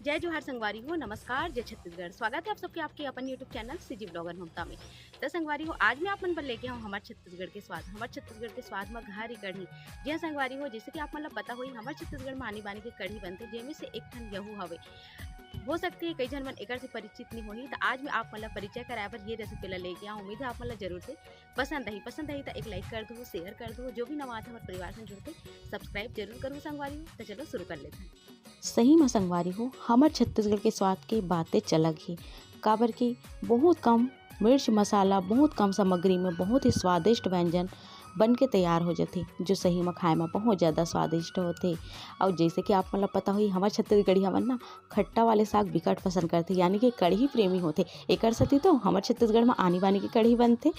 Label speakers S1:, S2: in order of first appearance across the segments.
S1: जय जोहार संगवारी हो, नमस्कार, जय छत्तीसगढ़। स्वागत है आप सबके आपके अपन यूट्यूब चैनल सीजी ब्लॉगर ममता में। तो संगवारी हो, आज मैं आप मन पर लेके आऊँ हमारे छत्तीसगढ़ के स्वाद। हमारे छत्तीसगढ़ के स्वाद में घारी कढ़ी। जी हाँ संगवारी हो, जैसे कि आप मतलब पता हुई हमारे छत्तीसगढ़ में आनी बानी के कढ़ी बनते, जेमे से एक ठन गेहूँ हवे। हो सकती है कई जन मन एकर से परिचित नहीं होही, तो आज मैं आप मतलब परिचय कराए बर ये रेसिपी ला लेके आऊँ। उम्मीद है आप मतलब जरूर से पसंद रही तो एक लाइक कर दो, शेयर कर दो। जो भी नवा आता हमारे परिवार से जुड़ते सब्सक्राइब जरूर करूँ संगवारी हो। तो चलो शुरू कर लेते हैं।
S2: सही में संगवारी हो, हमर छत्तीसगढ़ के स्वाद की बातें चलग ही। काबर की बहुत कम मिर्च मसाला, बहुत कम सामग्री में बहुत ही स्वादिष्ट व्यंजन बन के तैयार हो जाते, जो सही में खाए में बहुत ज़्यादा स्वादिष्ट होते। और जैसे कि आप मतलब पता हुई हमारे छत्तीसगढ़ी हमन ना खट्टा वाले साग बिकट पसंद करते, यानी कि कढ़ी प्रेमी होते। एकर सती तो हमारे छत्तीसगढ़ में आनी बानी की कढ़ी बनते।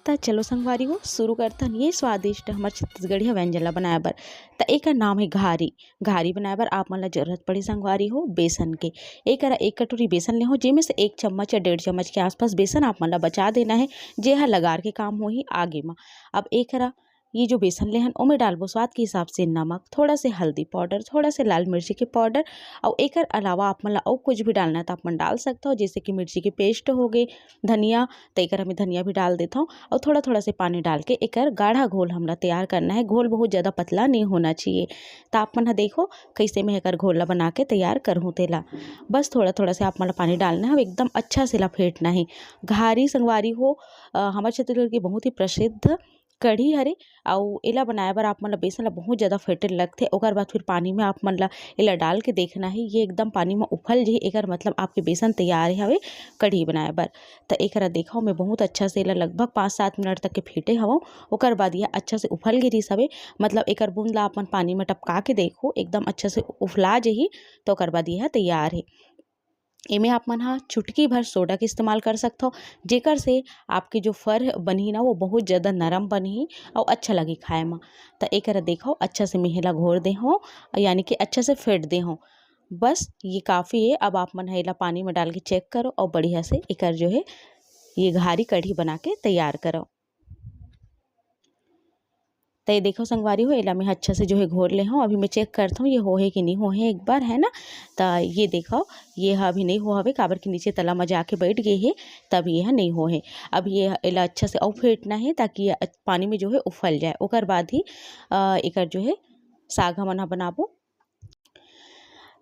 S2: त चलो संगवारी हो शुरू करतन ये स्वादिष्ट हमारे छत्तीसगढ़िया व्यंजन ला बनाए बर। त एकर नाम है घारी। घारी बनाए बर आप मन ला जरूरत पड़ी संगवारी हो बेसन के। एक कटोरी बेसन ले हो, जेमे से 1 चम्मच या 1.5 चम्मच के आसपास बेसन आप मन ला बचा देना है, जे ह लगार के काम होही आगे में। अब एकरा ये जो बेसन लेहन ओमे डालबो स्वाद के हिसाब से नमक, थोड़ा से हल्दी पाउडर, थोड़ा से लाल मिर्ची के पाउडर। और एकर अलावा आप मन ला और कुछ भी डालना है तो आप मन डाल सकते हो, जैसे कि मिर्ची की पेस्ट हो गई, धनिया, तो एकर हमें धनिया भी डाल देता हूँ। और थोड़ा थोड़ा से पानी डाल के एकर गाढ़ा घोल हमला तैयार करना है। घोल बहुत ज़्यादा पतला नहीं होना चाहिए। तो आप मन देखो कैसे मैं एकर घोल ला बना के तैयार करहूँ तेला। बस थोड़ा थोड़ा से आप मन पानी डालना है, एकदम अच्छा से ला फेंटना है। घारी संगवारी हो हमारे छत्तीसगढ़ की बहुत ही प्रसिद्ध कढ़ी हरे। और एला बनाए बर आप मन ला बेसन ला बहुत ज़्यादा फेंटे लगथे। ओकर बाद फिर पानी में आप मन ला एला डाल के देखना है, ये एकदम पानी में उफल जाही, एकर मतलब आपके बेसन तैयार हवे कढ़ी बनाए बर। तो एकरा देखो मैं बहुत अच्छा से एला लगभग 5-7 मिनट तक के फेंटे हवो। ओकर बाद यह अच्छा से उफल गिरिस हवे, मतलब एकर बूंद ला अपन पानी में टपका के देखो एकदम अच्छा से उफला जाही। तो ओकर बाद यह तैयार है। एमे आप मन हा चुटकी भर सोडा के इस्तेमाल कर सकते हो, जेकर से आपके जो फर बनही ना वो बहुत ज़्यादा नरम बनही और अच्छा लगी खाए में। तो एकरा देखो अच्छा से मेहला घोर दे हो, यानी कि अच्छा से फेंट दे हो। बस ये काफ़ी है। अब आप मन हेला पानी में डाल के चेक करो और बढ़िया से एकर जो है ये घारी कढ़ी बना के तैयार करो। तो ये देखो संगवारी हो एला मैं अच्छा से जो है घोर ले हूँ। अभी मैं चेक करता हूँ ये हो है कि नहीं हो है, एक बार है ना। तो ये देखो ये अभी नहीं हो हवे, काबर के नीचे तला में जाके बैठ गए है, तब ये नहीं हो है। अब ये एला अच्छा से और फेंटना है ताकि ये पानी में जो है उफल जाए। ओकर बाद ही एकर जो है साग हमन बनाबो।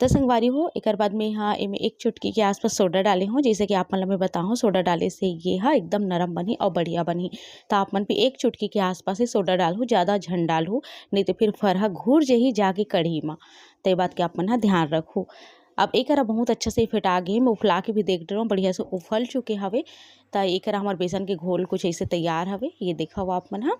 S2: तो संगवारी हो एकर बाद में यहाँ एमे 1 चुटकी के आसपास सोडा डाले हो, जैसे कि आप मन ला मैं बताऊँ सोडा डाले से ये एकदम नरम बनी और बढ़िया बनी। तो आप मन भी 1 चुटकी के आसपास ही सोडा डालहु, ज़्यादा झन डालहु नहीं तो फिर फरहा घूर जही जाके कढ़ी में। तो ये बात के आप मन ध्यान रखो। अब एकरा बहुत अच्छा से फेटा गे, मैं उफला के भी देख रहा हूँ बढ़िया से उफल चुके हवे। तो एकरा हमार बेसन के घोल कुछ ऐसे तैयार हवे, ये देखा हो आप मन हा।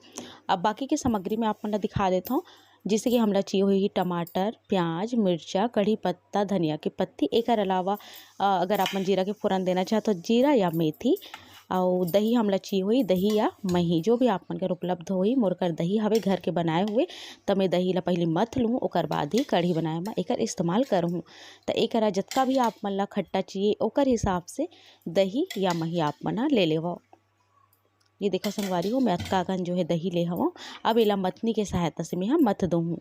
S2: अब बाकी के सामग्री में आप मन ला दिखा देता हूँ, जैसे कि हमला चाहिए होगी टमाटर, प्याज, मिर्चा, कढ़ी पत्ता, धनिया की पत्ती। एकर अलावा अगर आप मन जीरा के फोरन देना चाहते हो जीरा या मेथी। और दही हमला चाहिए हुई, दही या मही जो भी आप मन कर उपलब्ध होई। मोर कर दही हवे घर के बनाए हुए, तो मैं दही ला पहले मथ लूँ, ओकर बाद ही कढ़ी बनाए में एकर इस्तेमाल करूँ। तो एकरा जतका भी आप मन ला खट्टा चाहिए ओकर हिसाब से दही या मही आप मन ले लेवो। ये देखो संगवारी हो मैं अतका अकन जो है दही ले हवो। अब एला मथनी के सहायता से मैं यहाँ मथ दूँ।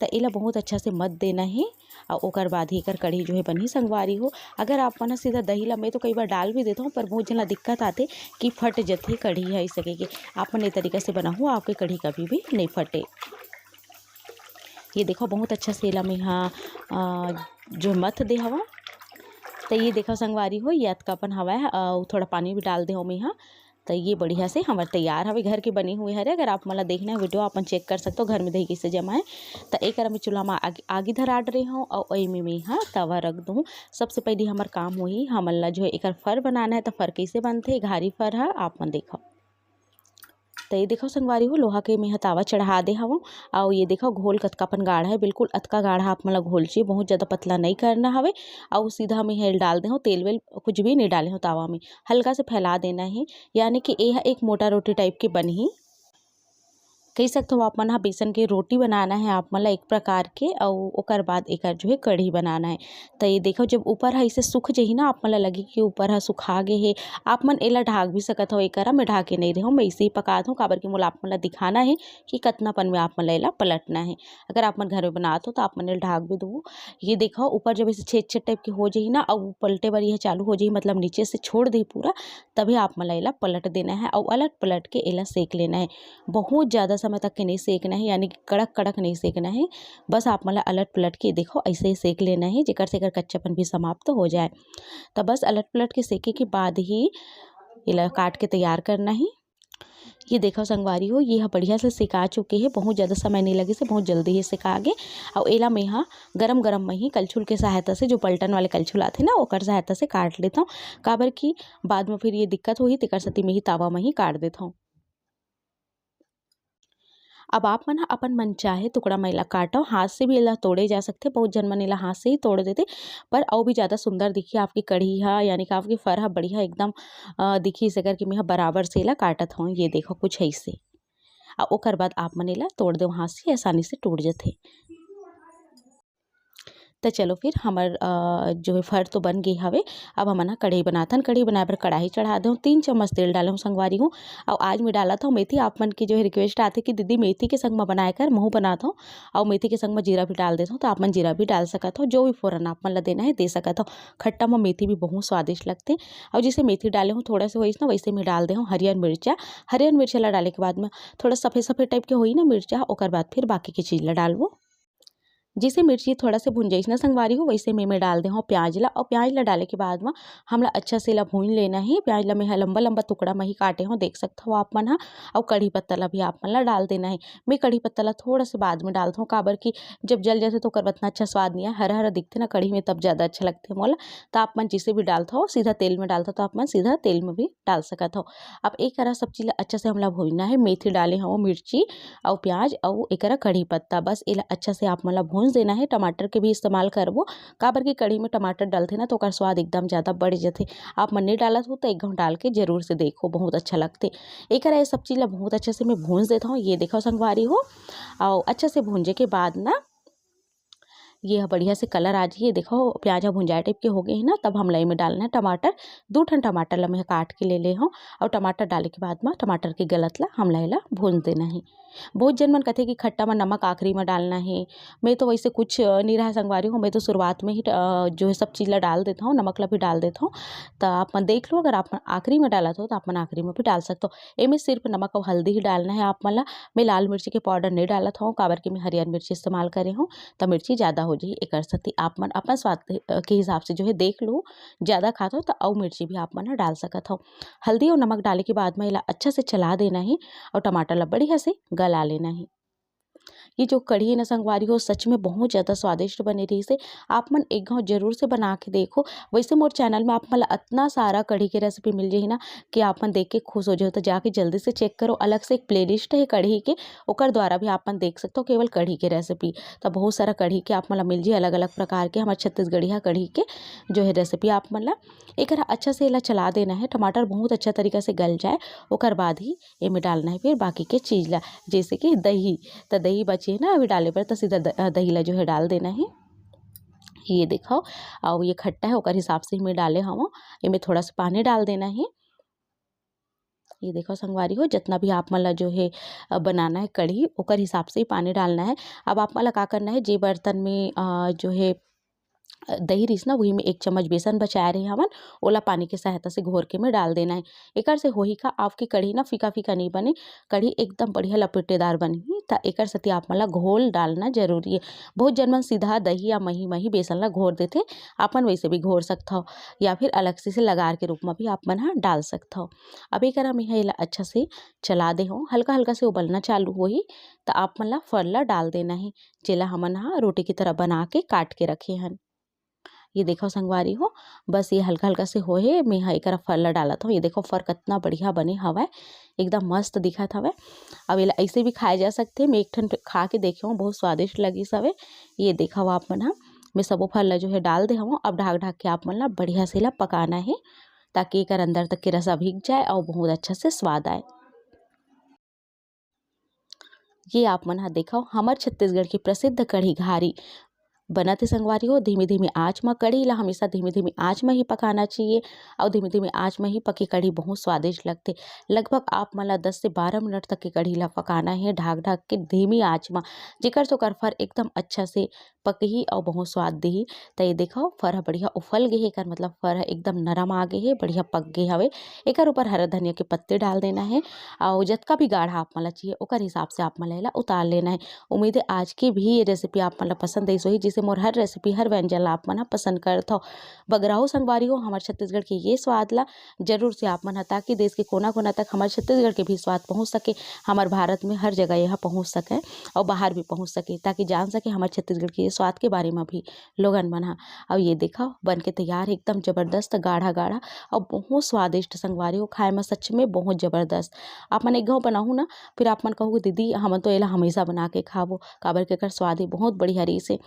S2: तो एला बहुत अच्छा से मत देना है और ओकर बाद ही एकर कढ़ी जो है बनी संगवारी हो। अगर आप मन सीधा दही ला मैं तो कई बार डाल भी देता हूँ, पर बहुत जना दिक्कत आते कि फट जथे कढ़ी है इस सके के। आप मन ए तरीका से बनाओ, आपके कढ़ी कभी भी नहीं फटे। ये देखो बहुत अच्छा से एला मैं यहाँ जो मथ दे हवा। तो ये देखो संगवारी हो ये अतकापन हवा है और थोड़ा पानी भी डाल दे हो मैं यहाँ। तो ये बढ़िया से हमारे तैयार हवे, घर के बने हुए हरे। अगर आप मला देखना है वीडियो अपन चेक कर सकते हो घर में दही कैसे जमाए। तो एक मैं चूल्हा में आगी धरा रही हूँ और ओइमे में यहाँ तवा रख दूँ। सबसे पहले हमार काम होही हमन ला जो है एकर फर बनाना है। तो फर कैसे बनते, घारी फर है आप मन देखो। तो ये देखो संगवारी हो लोहा के मैं तावा चढ़ा दे हवो। और ये देखो घोल कतकापन गाढ़ा है, बिल्कुल अतका गाढ़ा आप मन ला घोल चाहिए, बहुत ज़्यादा पतला नहीं करना हवे। और सीधा में हेल डाल दे हो, तेल वेल कुछ भी नहीं डाले हो तावा में, हल्का से फैला देना है, यानी कि यह एक मोटा रोटी टाइप के बनही। कही सकते हो आप मन ह बेसन के रोटी बनाना है आप मन ला एक प्रकार के, अउ ओकर बाद एकर जो है कढ़ी बनाना है। तो ये देखो जब ऊपर ह इसे सूख जाही ना, आप मन ला लगी कि ऊपर ह सुखा गे हे, आप मन एला ढाक भी सकत हो। एकरा मैं ढाके नहीं रहो, मैं इसे ही पकात हूँ, काबर के मोला आप मन ला दिखाना है कि कतनापन में आप मन ला एला पलटना है। अगर आप मन घर में बनात हो तो आप मन एला ढाक भी दो। ये देखो ऊपर जब इसे छेद छेद टाइप के हो जाही ना, और पलटे बर यह चालू हो जाही, मतलब नीचे से छोड़ दे पूरा, तभी आप मन ला एला पलट देना है और अलट पलट के एला सेक लेना है। बहुत ज़्यादा समय तक के नहीं सेकना है, यानी कि कड़क कड़क नहीं सेकना है। बस आप मन ला अलट पलट के देखो ऐसे ही सेक लेना है, जेकर से एकर कच्चापन भी समाप्त हो जाए। तो बस अलट पलट के सेके के बाद ही एला काट के तैयार करना है। ये देखो संगवारी हो, ये बढ़िया से सिका चुके हैं, बहुत ज़्यादा समय नहीं लगे से बहुत जल्दी ही सिका गे। और एला मैं यहाँ गरम गरम में ही कलछुल के सहायता से, जो पलटन वाले कलछुल आते ना, ओकर सहायता से काट लेता हूँ, काबर की बाद में फिर ये दिक्कत होही, तेकर सेती में ही तावा में ही काट देता हूँ। अब आप मन अपन मन चाहे टुकड़ा में एला काटो, हाथ से भी एला तोड़े जा सकते, बहुत जन मन एला हाथ से ही तोड़ देते, पर और भी ज़्यादा सुंदर दिखी आपकी कढ़ी ह, यानी कि आपकी फर ह बढ़िया एकदम दिखी से करके मैं बराबर से एला काटत हूँ। ये देखो कुछ ऐसे, और ओकर बाद आप मन एला तोड़ दो हाथ से, आसानी से टूट जाते। तो चलो फिर हमर जो है फर तो बन गई हवे। अब हमन ह कढ़ी बनाथन। कढ़ी बनाए बर कढ़ाई चढ़ा देहूँ, 3 चम्मच तेल डाले हूँ संगवारी हूँ। और आज मैं डालत हूँ मेथी। आप मन की जो है रिक्वेस्ट आथे कि दीदी मेथी के संग में बनाए कर, महू बनात हूँ और मेथी के संग में जीरा भी डाल देता हूँ, तो आप मन जीरा भी डाल सकत हो, जो भी फोरन आप मन ला देना है दे सकत हो। खट्टा में मेथी भी बहुत स्वादिष्ट लगते। और जैसे मेथी डाले हूँ थोड़ा सा वैसे ना, वैसे मैं डाल दे हूँ हरियर मिर्चा। हरियर मिर्चा ला डाले के बाद में थोड़ा सफ़ेद सफ़ेद टाइप के होई ना मिर्चा, ओकर बाद फिर बाकी की चीज़ ला डालबो। जैसे मिर्ची थोड़ा से भुन जाइस ना संगवारी हो, वैसे में डाल दे हूँ प्याज ला। और प्याज ला डाले के बाद में हमला अच्छा से ला भून लेना है। प्याज ला मैं लंबा लंबा टुकड़ा में ही काटे हूँ, देख सकते हो आप मन हा। और कढ़ी पत्ता ला भी आप मन ला डाल देना है। मैं कढ़ी पत्ता ला थोड़ा से बाद में डालता हूँ, काबर की जब जल जाते तो ओकर उतना अच्छा स्वाद नहीं है, हरा हरा दिखते ना कढ़ी में, तब ज़्यादा अच्छा लगते मोला। तो आप मन जिसे भी डालता हो सीधा तेल में डालता, तो आप मन सीधा तेल में भी डाल सकत हो। अब एक सब चीज़ ला अच्छा से हमला भूनना है। मेथी डाले हूँ, मिर्ची और प्याज और एक कढ़ी पत्ता, बस एला अच्छा से आप मन ला भून देना है। टमाटर के भी इस्तेमाल करबो, काबर की कढ़ी में टमाटर डालते ना तो ओकर स्वाद एकदम ज़्यादा बढ़ जाते। आप मन नहीं डालत हो तो एक घाव डाल के जरूर से देखो, बहुत अच्छा लगते। एक ये सब चीज़ ला बहुत अच्छे से मैं भून देता हूँ। ये देखो संगवारी हो, और अच्छे से भूंजे के बाद ना ये बढ़िया से कलर आ जाइए। देखो प्याज भुंजाए टाइप के हो गए हैं ना, तब हम लई में डालना है टमाटर। 2 ठन टमाटर ला मैं काट के ले हूँ। और टमाटर डाले के बाद में टमाटर के गलत ला हम ला भून देना है। बहुत जन मन कहते कि खट्टा में नमक आखिरी में डालना है। मैं तो वैसे कुछ नहीं रहा संगवारी हूँ, मैं तो शुरुआत में ही जो है सब चीज़ ला डाल देता हूँ, नमक ला भी डाल देता हूँ। तो आप मन देख लो, अगर आप आखिरी में डालत हो तो आप मन आखिरी में भी डाल सकते हो। इनमें सिर्फ नमक और हल्दी ही डालना है आप मन ला। मैं लाल मिर्ची के पाउडर नहीं डालत हूँ, काबर की मैं हरियर मिर्ची इस्तेमाल करे हूँ, तो मिर्ची ज़्यादा हो जाए। एक साथी आप मन अपन स्वाद के हिसाब से जो है देख लो, ज़्यादा खाते हो तो और मिर्ची भी आप मन डाल सकत हो। हल्दी और नमक डाले के बाद में इला अच्छा से चला देना है और टमाटर ला बढ़िया से गला लेना है। ये जो कढ़ी है ना संगवारी हो, सच में बहुत ज़्यादा स्वादिष्ट बने रही से। आप मन एक घाव जरूर से बना के देखो। वैसे मोर चैनल में आप मन इतना सारा कढ़ी के रेसिपी मिल जाही ना कि आप मन देख के खुश हो जाओ। तो जाके जल्दी से चेक करो, अलग से एक प्लेलिस्ट है कढ़ी के, ओकर द्वारा भी आप मन देख सकते हो केवल कढ़ी के रेसिपी। तो बहुत सारा कढ़ी के आप मन मिल जाए, अलग अलग प्रकार के हमारे छत्तीसगढ़िया कढ़ी के जो है रेसिपी आप मन ला। एक अच्छा से इला चला देना है, टमाटर बहुत अच्छा तरीका से गल जाए, ओकर बाद ही एमे डालना है फिर बाकी के चीज़ ला, जैसे कि दही। तो दही बची है ना अभी डाले पर, तो सीधा दही ला जो है डाल देना है। ये देखो, और ये खट्टा है ओकर हिसाब से ही मैं डाले हूँ। इनमें थोड़ा सा पानी डाल देना है। ये देखो संगवारी हो, जितना भी आप मन ला जो है बनाना है कढ़ी, ओकर हिसाब से ही पानी डालना है। अब आप मन ला का करना है, जे बर्तन में जो है दही रहीस ना, वही में 1 चम्मच बेसन बचाए रहे हमन, ओला पानी के सहायता से घोर के में डाल देना है। एकर से होही का आपकी कढ़ी ना फीका फीका नहीं बने, कढ़ी एकदम बढ़िया लपेटेदार बनही। त एकर सेती आप मन ला घोल डालना जरूरी है। बहुत जन मन सीधा दही या मही मही बेसन ला घोर देथे, आपन वैसे भी घोर सकता हो, या फिर अलग से लगार के रूप में भी आप मन हा डाल सकता हो। अब एकरा में एला अच्छा से चला दे हो, हल्का हल्का से उबलना चालू होही, तो आप मन ला फल ला डाल देना है, जेला हमन हा रोटी की तरह बना के काट के रखे हन। ये देखो संगवारी हो, बस ये हल्का हल्का से होहे मैं एकरा फर ला डालत हूँ। ये देखो फर कितना बढ़िया बने हवय, एकदम मस्त दिखत हवय। अब एला ऐसे भी खाए जा सकथे। मैं एक ठन खा के देखे हूँ, बहुत स्वादिष्ट लगिस हवे। ये देखो आप मन हा, मैं सबो फल ला जो है डाल दे हूँ। अब ढाक ढाक के आप मन ला बढ़िया से ला पकाना है, ताकि एकर अंदर तक के रसा भीग जाए और बहुत अच्छा से स्वाद आए। ये आप मन ह देखो हमर छत्तीसगढ़ की प्रसिद्ध कढ़ी घारी बनत हे संगवारी हो। धीमी धीमी आँच में कढ़ी ला हमेशा धीमी धीमी आँच में ही पकाना चाहिए और धीमी धीमी आँच में ही पकी कढ़ी बहुत स्वादिष्ट लगते। लगभग आप मन ला 10 से 12 मिनट तक की कढ़ी ला पकाना है ढाक ढाक के धीमी आँच में, जेकर से ओकर फर एकदम अच्छा से पकही और बहुत स्वाद देही। तो ये देखो फर ह बढ़िया उफल गे हे, एकर मतलब फर ह एकदम नरम आ गे हे, बढ़िया पक गे हवे। एकर ऊपर हरा धनिया के पत्ते डाल देना है और जतका भी गाढ़ा आप मन ला चाहिए ओकर हिसाब से आप मन ला एला उतार लेना है। उम्मीद है आज की भी ये रेसिपी आप मन ला पसंद आई होही, जिसे मोर हर रेसिपी हर व्यंजन ला आप मन ह पसंद करत हो। बगराहू संगवारी हो हमार छत्तीसगढ़ के ये स्वाद ला जरूर से आप मन ह, ताकि देश के कोना कोना तक हमार छत्तीसगढ़ के भी स्वाद पहुँच सके, हमार भारत में हर जगह यह पहुँच सके और बाहर भी पहुँच सके, ताकि जान सके हमार छत्तीसगढ़ के स्वाद के बारे में भी लोगन मन ह। और ये देखा बन के तैयार है एकदम जबरदस्त गाढ़ा गाढ़ा और बहुत स्वादिष्ट संगवारी हो, खाए में सच में बहुत जबरदस्त। आप मन एक घाव बनाहू ना, फिर आप मन कहोगे दीदी हमन तो एला हमेशा बना के खाबो, काबर के एकर स्वाद ही बहुत बढ़िया रही से।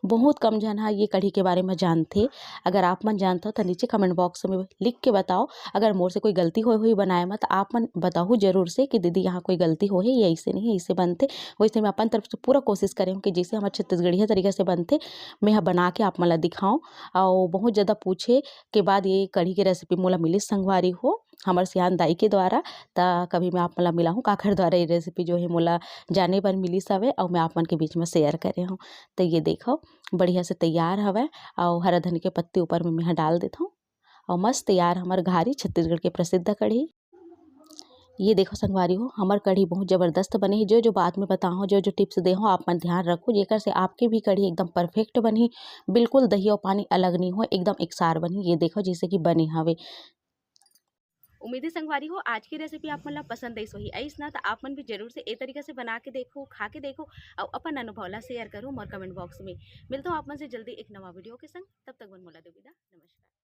S2: बहुत कम जन ह ये कढ़ी के बारे में जानथे। अगर आप मन जानते हो तो नीचे कमेंट बॉक्स में लिख के बताओ। अगर मोर से कोई गलती होई हुई बनाए में तो आप मन बताओ जरूर से कि दीदी यहाँ कोई गलती हो है, ये ऐसे नहीं ऐसे बनते। वैसे मैं अपन तरफ से पूरा कोशिश करें कि जैसे हमारे छत्तीसगढ़िया तरीके से बनते मैं बना के आप मन ला दिखाऊं। और बहुत ज़्यादा पूछे के बाद ये कढ़ी की रेसिपी मोला मिलिस संगवारी हो हमार सियान दाई के द्वारा। ता कभी मैं आप मन ला मिलाहूँ काखर द्वारा ये रेसिपी जो है मोला जाने बर मिलिस हवे और मैं आप मन के बीच में शेयर करे हूँ। तो ये देखो बढ़िया से तैयार हवे और हरा धनिया के पत्ते ऊपर में मैं डाल देता हूँ और मस्त तैयार हमार घारी छत्तीसगढ़ के प्रसिद्ध कढ़ी। ये देखो संगवारी हो हमार कढ़ी बहुत जबरदस्त बनी है। जो जो बात में बताऊँ जो जो टिप्स दे हो आप मन ध्यान रखो, जेकर से आपके भी कढ़ी एकदम परफेक्ट बनी, बिल्कुल दही और पानी अलग नहीं हो, एकदम एकसार बनी। ये देखो जैसे कि बने हवे।
S1: उम्मीद है संगवारी हो आज की रेसिपी आप मन ला पसंद आई होही। अइस ना तो आप मन भी जरूर से ए तरीके से बना के देखो, खा के देखो और अपन अनुभव ला शेयर करो मोर कमेंट बॉक्स में। मिलता हूँ आप मन से जल्दी एक नवा वीडियो के संग, तब तक मन मोला दे विदा। नमस्कार।